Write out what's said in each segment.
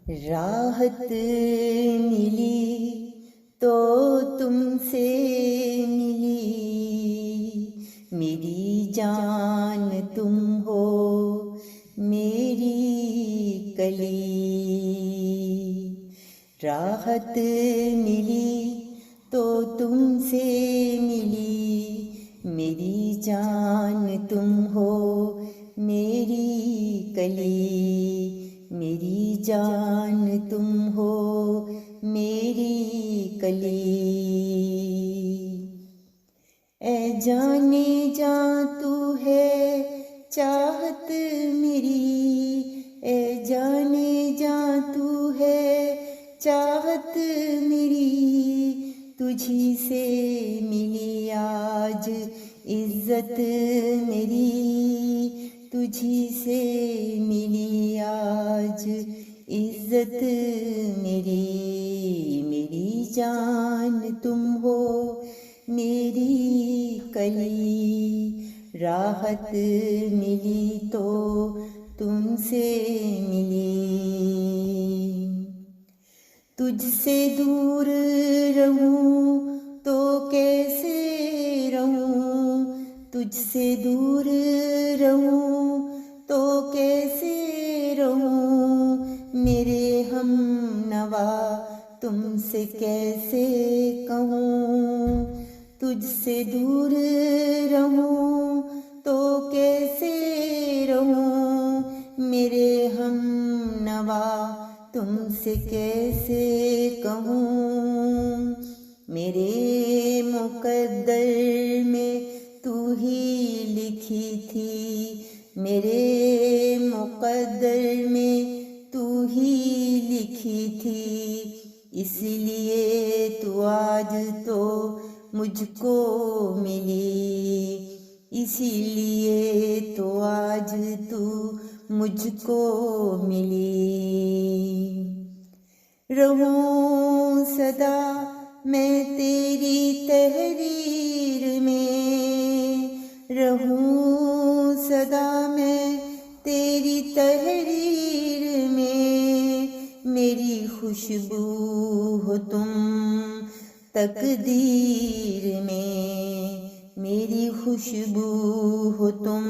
راحت ملی تو تم سے ملی، میری جان تم ہو میری کلی۔ راحت ملی تو تم سے ملی، میری جان تم ہو میری کلی، میری جان تم ہو میری کلی۔ اے جانے جاں تو ہے چاہت میری، اے جانے جاں تو ہے چاہت میری، تجھی سے ملی آج عزت میری، تجھی سے ملی آج عزت میری، میری جان تم ہو میری کلی۔ راحت ملی تو تم سے ملی، تجھ سے دور رہوں تو کیسے رہوں، تجھ سے دور رہوں تو کیسے رہوں، میرے ہم نوا تم سے کیسے کہوں، تجھ سے دور رہوں تو کیسے رہوں، میرے ہم نوا تم سے کیسے کہوں، میرے مقدر میں تو ہی لکھی تھی، میرے مقدر میں تو ہی لکھی تھی، اس لیے تو آج تو مجھ کو ملی، اسی لیے تو آج تو مجھ کو ملی۔ رہوں سدا میں تیری تحریر میں، رہوں سدا میں تیری تحریر میں، میری خوشبو ہو تم تقدیر میں، میری خوشبو ہو تم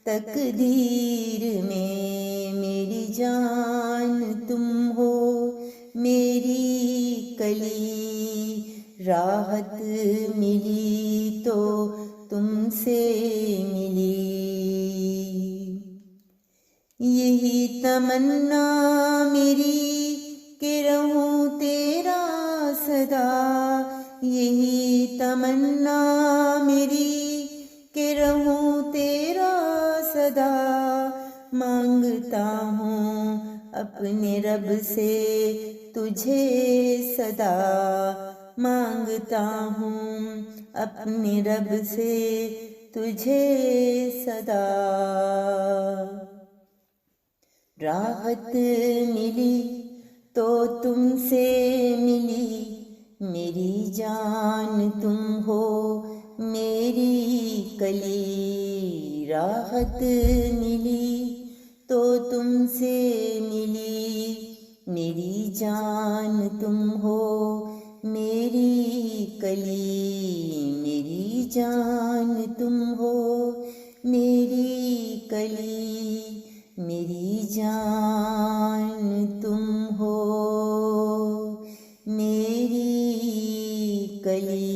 تقدیر میں، میری جان تم ہو میری کلی۔ راحت ملی تو تم سے ملی، یہی تمنا میری کہ رہوں تیرا سدا، یہی تمنا میری کہ رہوں تیرا سدا، مانگتا ہوں اپنے رب سے تجھے صدا، مانگتا ہوں اپنے رب سے تجھے صدا۔ راحت ملی تو تم سے ملی، میری جان تم ہو میری کلی۔ راحت ملی تو تم سے ملی، میری جان تم ہو میری کلی، میری جان تم ہو میری کلی، میری جان تم ہو میری کلی۔